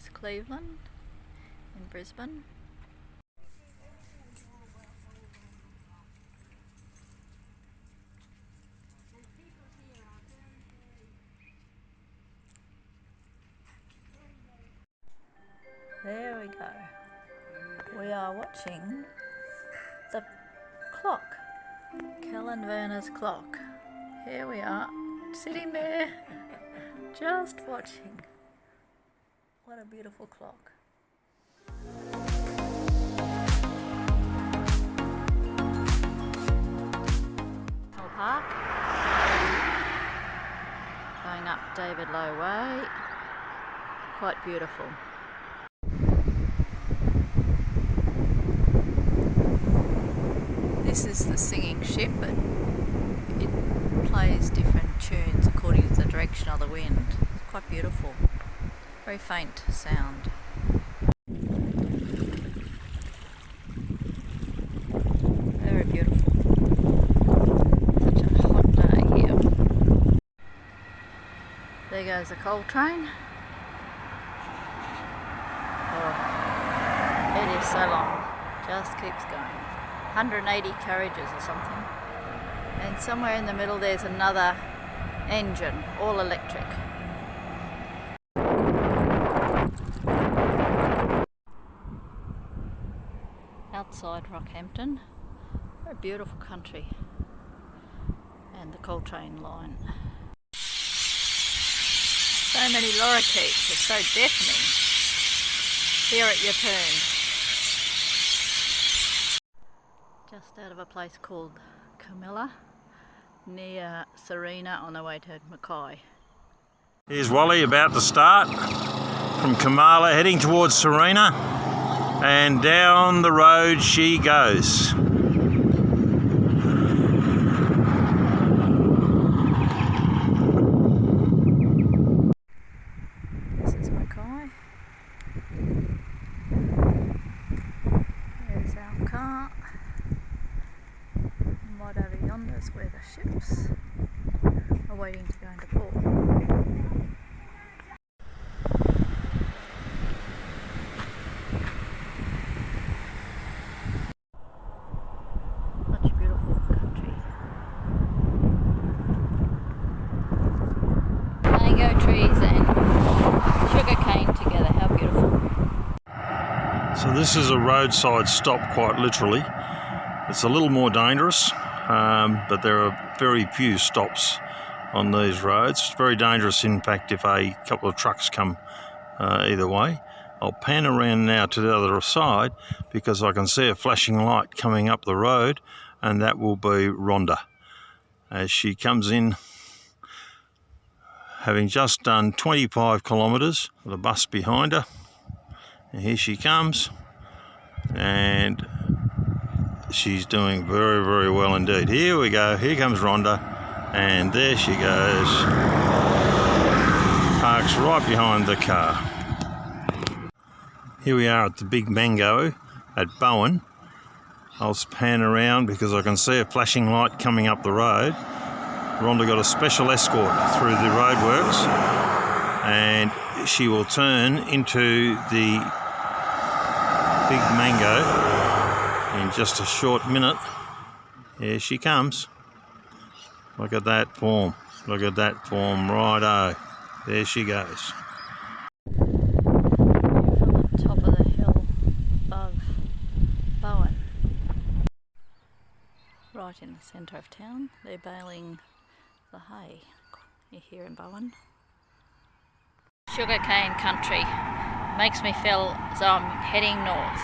is Cleveland in Brisbane. There we go. We are watching the clock, Kellen Werner's clock. Here we are, sitting there, just watching. What a beautiful clock. Park. Going up David Low Way. Quite beautiful. This is the singing ship, but it plays different tunes according to the direction of the wind. It's quite beautiful. Very faint sound. Very beautiful. Such a hot day here. There goes the coal train. Oh, it is so long. Just keeps going. 180 carriages or something. And somewhere in the middle there's another engine, all electric. Outside Rockhampton, very beautiful country, and the coal train line. So many lorikeets, it's so deafening. Hear it, your turn. Just out of a place called Camilla, near Serena on the way to Mackay. Here's Wally about to start from Kamala heading towards Serena, and down the road she goes. This is Mackay. There's our car. Right over yonder is where the ships are waiting to go into port. Such beautiful country. Mango trees and sugar cane together, how beautiful. So this is a roadside stop, quite literally. It's a little more dangerous, but there are very few stops on these roads. It's very dangerous, in fact, if a couple of trucks come either way. I'll pan around now to the other side because I can see a flashing light coming up the road, and that will be Rhonda as she comes in, having just done 25 kilometres with a bus behind her. And here she comes, and she's doing very, very well indeed. Here we go, here comes Rhonda, and there she goes. Parks right behind the car. Here we are at the Big Mango at Bowen. I'll pan around because I can see a flashing light coming up the road. Rhonda got a special escort through the roadworks, and she will turn into the Big Mango in just a short minute. Here she comes. Look at that form. Look at that form. Righto. There she goes. From the top of the hill above Bowen. Right in the centre of town. They're baling the hay here in Bowen. Sugarcane country. Makes me feel as though I'm heading north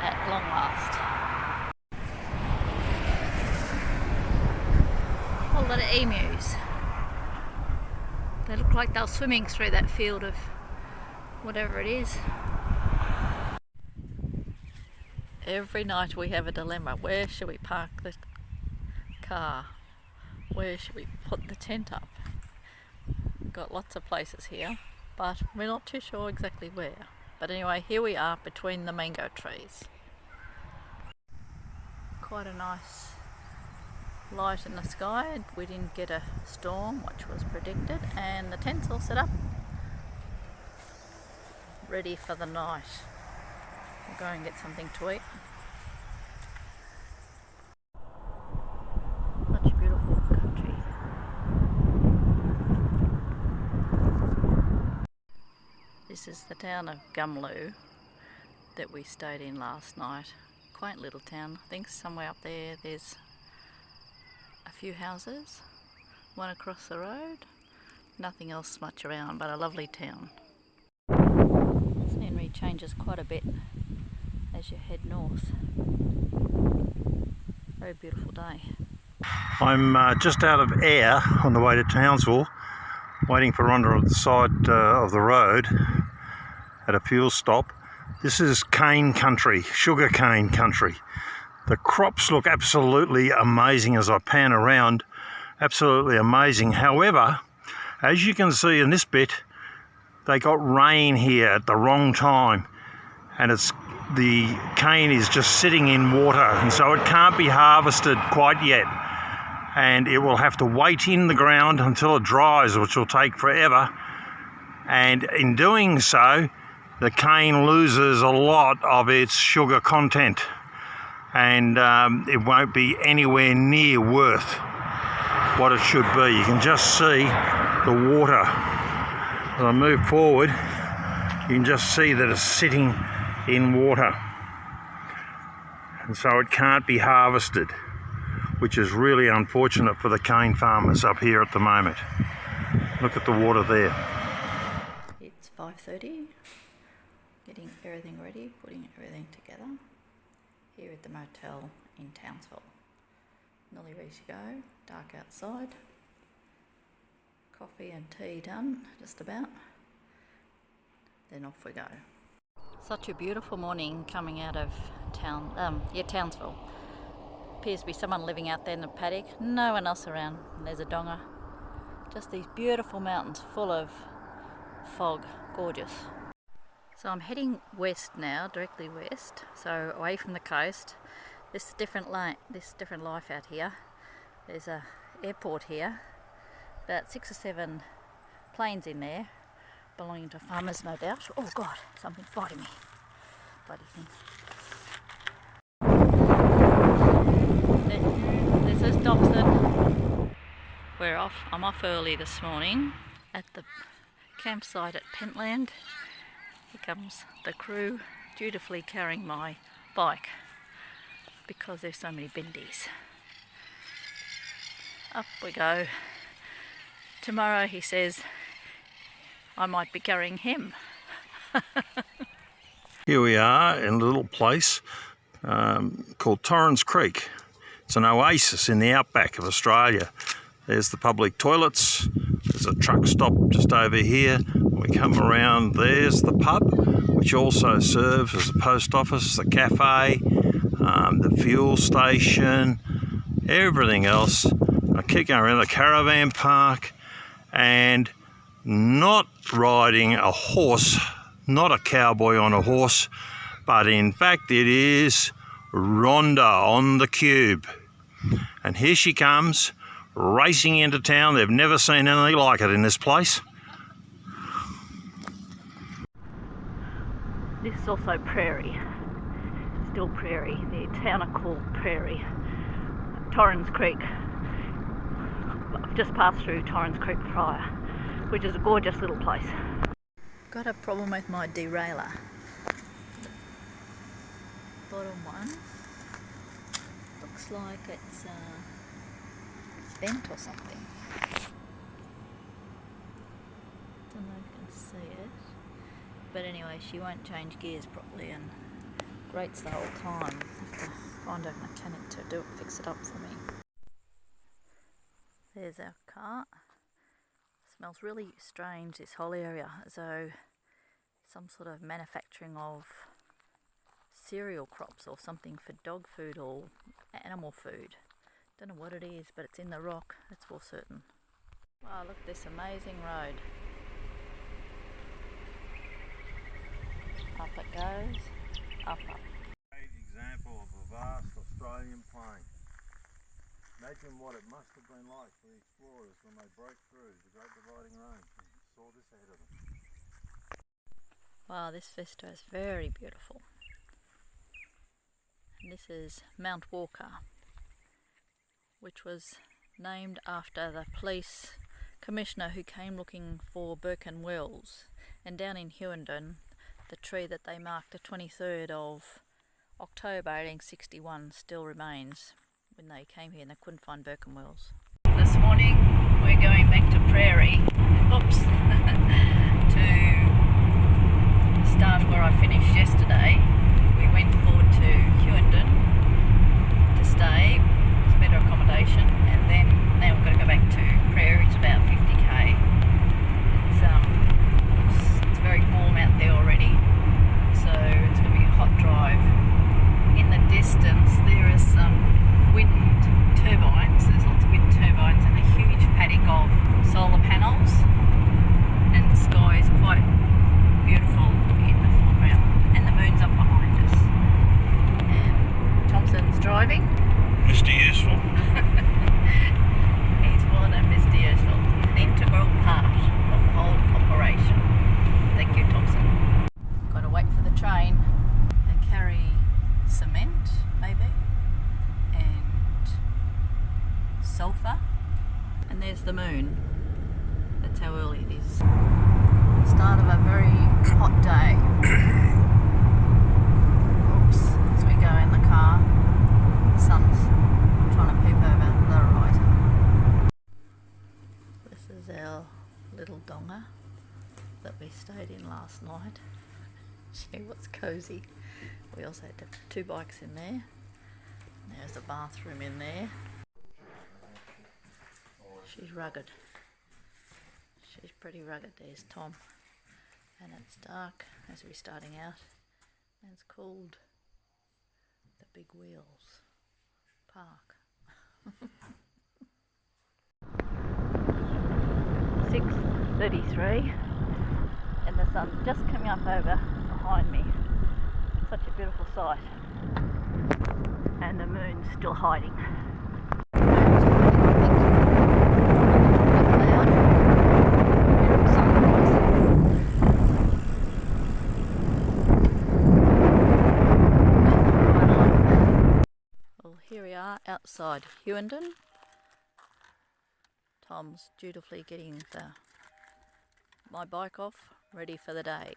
at long last. A whole lot of emus. They look like they're swimming through that field of whatever it is. Every night we have a dilemma. Where should we park the car? Where should we put the tent up? We've got lots of places here, but we're not too sure exactly where. But anyway, here we are between the mango trees. Quite a nice light in the sky. We didn't get a storm, which was predicted, and the tent's all set up. ready for the night. We'll go and get something to eat. Such beautiful country. This is the town of Gumloo that we stayed in last night. Quaint little town. I think somewhere up there there's a few houses, one across the road. Nothing else much around, but a lovely town. The scenery changes quite a bit as you head north. Very beautiful day. I'm just out of air on the way to Townsville, waiting for Rhonda on the side of the road at a fuel stop. This is cane country, sugar cane country. The crops look absolutely amazing as I pan around, absolutely amazing. However, as you can see in this bit, they got rain here at the wrong time, and the cane is just sitting in water, and so it can't be harvested quite yet. And it will have to wait in the ground until it dries, which will take forever. And in doing so, the cane loses a lot of its sugar content, and it won't be anywhere near worth what it should be. You can just see the water. As I move forward, you can just see that it's sitting in water, and so it can't be harvested, which is really unfortunate for the cane farmers up here at the moment. Look at the water there. It's 5:30. Getting everything ready, putting everything together here at the motel in Townsville. Nearly ready to go, dark outside. Coffee and tea done, just about. Then off we go. Such a beautiful morning coming out of Townsville. Appears to be someone living out there in the paddock, no one else around. And there's a donga. Just these beautiful mountains full of fog, gorgeous. So I'm heading west now, directly west, so away from the coast. This different life out here. There's a airport here, about 6 or 7 planes in there, belonging to farmers, no doubt. Oh God, something's biting me. Bloody thing. This is Dobson. We're off. I'm off early this morning at the campsite at Pentland. Here comes the crew, dutifully carrying my bike because there's so many bendies. Up we go. Tomorrow, he says, I might be carrying him. Here we are in a little place called Torrens Creek. It's an oasis in the outback of Australia. There's the public toilets. There's a truck stop just over here. We come around, there's the pub, which also serves as a post office, the cafe, the fuel station, everything else. I keep going around the caravan park, and not riding a horse, not a cowboy on a horse, but in fact it is Rhonda on the cube. And here she comes, racing into town. They've never seen anything like it in this place. This is also prairie, still prairie. The town are called Prairie. Torrens Creek. I've just passed through Torrens Creek prior, which is a gorgeous little place. Got a problem with my derailleur. Bottom one looks like it's bent or something. Don't know if you can see it. But anyway, she won't change gears properly and grates the whole time. I have to find a mechanic to fix it up for me. There's our car. Smells really strange, this whole area, as though some sort of manufacturing of cereal crops or something for dog food or animal food. Don't know what it is, but it's in the rock, that's for certain. Wow, look at this amazing road. Up it goes, up. Great example of a vast Australian plain. Imagine what it must have been like for the explorers when they broke through the Great Dividing Range and saw this ahead of them. Wow, this vista is very beautiful. And this is Mount Walker, which was named after the police commissioner who came looking for Birkin Wells. And down in Hughenden, the tree that they marked the 23rd of October 1861 still remains. When they came here and they couldn't find Birkin Wells. This morning we're going back to Prairie, to the start where I finished yesterday. We went forward to Hughenden to stay, it's better accommodation, and then now we've got to go back to Prairie. It's about 50k. It's very warm out there already, so it's going to be a hot drive. In the distance there is some wind turbines, there's lots of wind turbines and a huge paddock of solar panels, and the sky is quite beautiful in the foreground and the moon's up behind us. And Thompson's driving. Mr. Useful. He's more than Mr. Useful. He's an integral part of the whole operation. Thank you, Thompson. Got to wait for the train. They carry cement, maybe, and sulphur, and there's the moon. That's how early it is. Start of a very hot day. Oops, as we go in the car, the sun's trying to peep over the horizon. This is our little donga that we stayed in last night. Gee, what's cosy. We also had 2 bikes in there. There's a bathroom in there. She's rugged. She's pretty rugged. There's Tom. And it's dark as we're starting out. And it's called the Big Wheels Park. 6:33 and the sun's just coming up over behind me. Such a beautiful sight. And the moon's still hiding. Well, here we are outside Hughenden. Tom's dutifully getting my bike off, ready for the day.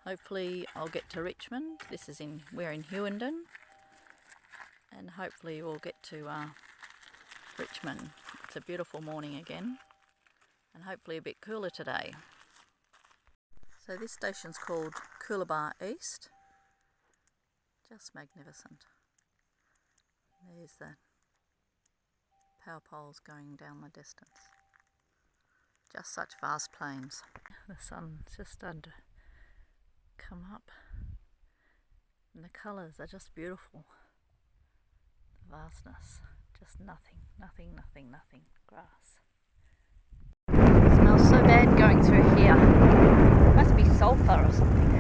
Hopefully I'll get to Richmond. We're in Hughenden, and hopefully we'll get to Richmond. It's a beautiful morning again, and hopefully a bit cooler today. So this station's called Coolabah East. Just magnificent. There's the power poles going down the distance. Just such vast plains. The sun's just starting to come up, and the colours are just beautiful. The vastness, just nothing, nothing, nothing, nothing. Grass. It smells so bad going through here. Must be sulphur or something.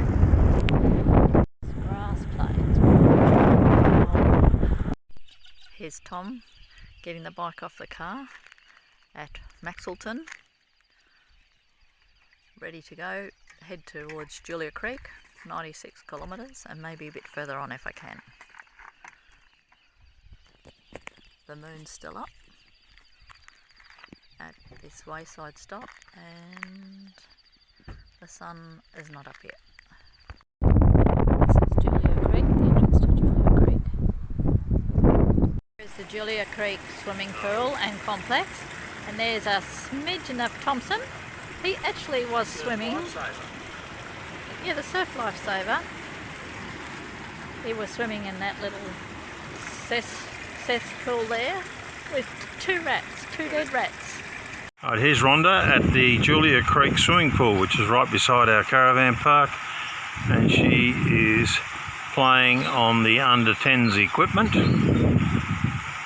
It's grass plains. Here's Tom getting the bike off the car at Maxwellton. Ready to go, head towards Julia Creek, 96 kilometres, and maybe a bit further on if I can. The moon's still up at this wayside stop, and the sun is not up yet. This is Julia Creek, the entrance to Julia Creek. Here's the Julia Creek swimming pool and complex, and there's a smidgen of Thompson. He actually was swimming. Yeah, the surf lifesaver. He was swimming in that little cesspool there with 2 dead rats. Alright, here's Rhonda at the Julia Creek swimming pool, which is right beside our caravan park, and she is playing on the under 10s equipment,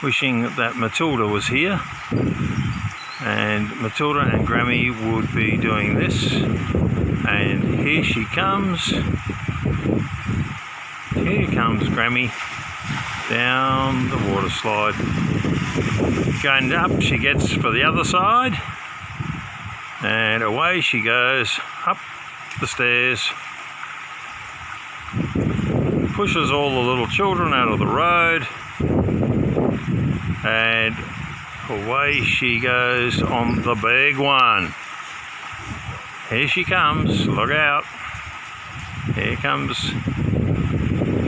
wishing that Matilda was here. And Matilda and Grammy would be doing this, and here she comes. Here comes Grammy down the water slide. Going up, she gets for the other side, and away she goes up the stairs, pushes all the little children out of the road, and away she goes on the big one. Here she comes, look out. Here comes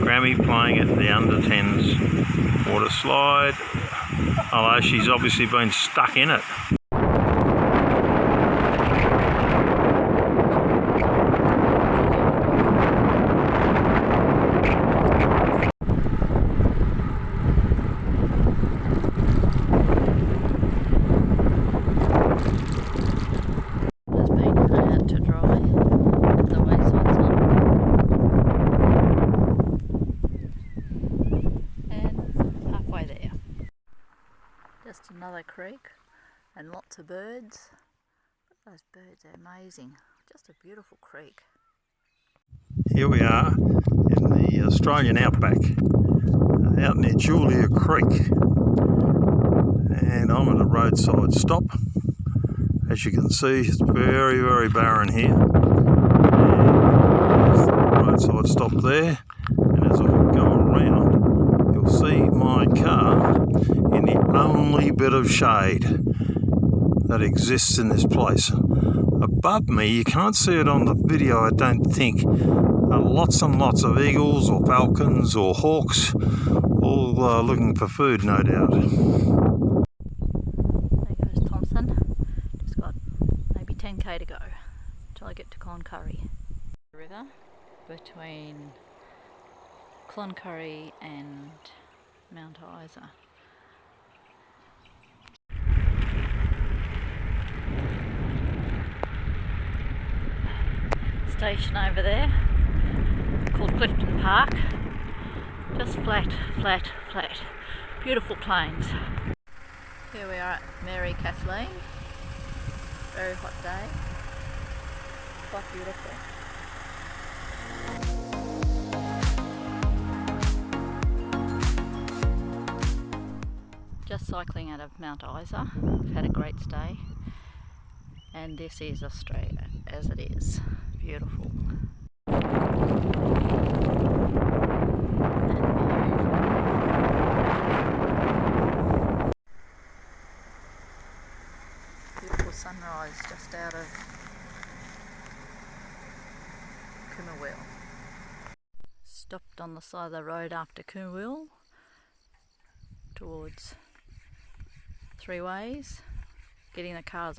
Grammy playing at the under 10s water slide, although she's obviously been stuck in it. Just another creek and lots of birds. Those birds are amazing. Just a beautiful creek. Here we are in the Australian outback, out near Julia Creek, and I'm at a roadside stop. As you can see, it's very, very barren here. There's the roadside stop there, and as I go around, you'll see my car in the only bit of shade that exists in this place. Above me, you can't see it on the video, I don't think, are lots and lots of eagles or falcons or hawks, all looking for food, no doubt. There goes Thompson. Just got maybe 10k to go till I get to Cloncurry. The river between Cloncurry and Mount Isa. Station over there called Clifton Park. Just flat, flat, flat. Beautiful plains. Here we are at Mary Kathleen. Very hot day. Quite beautiful. Just cycling out of Mount Isa. We've had a great stay. And this is Australia as it is. Beautiful. Beautiful sunrise just out of Kumawil. Stopped on the side of the road after Kumawil towards Three Ways, getting the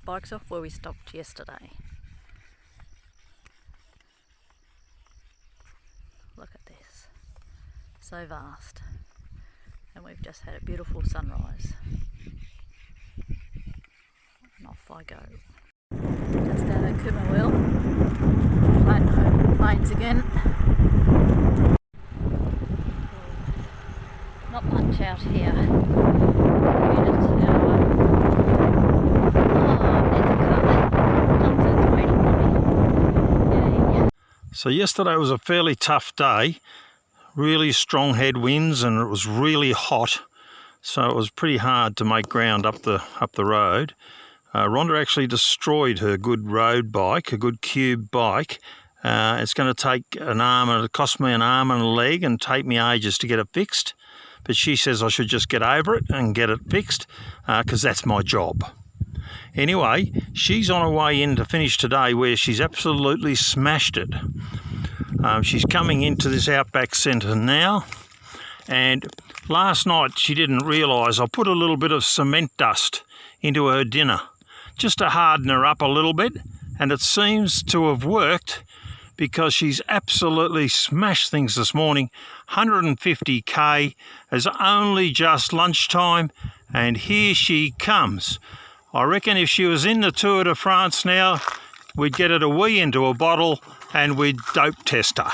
bikes off where we stopped yesterday. Look at this, so vast, and we've just had a beautiful sunrise, and off I go. Just out of Kumawil, flat plains again. Not much out here. So yesterday was a fairly tough day, really strong headwinds, and it was really hot, so it was pretty hard to make ground up the road. Rhonda actually destroyed her good road bike, a good cube bike. It's going to take an arm, and it cost me an arm and a leg and take me ages to get it fixed, but she says I should just get over it and get it fixed because that's my job. Anyway, she's on her way in to finish today where she's absolutely smashed it. She's coming into this outback centre now, and last night she didn't realise I put a little bit of cement dust into her dinner just to harden her up a little bit, and it seems to have worked because she's absolutely smashed things this morning. 150k, it's only just lunchtime, and here she comes. I reckon if she was in the Tour de France now, we'd get her to wee into a bottle and we'd dope test her.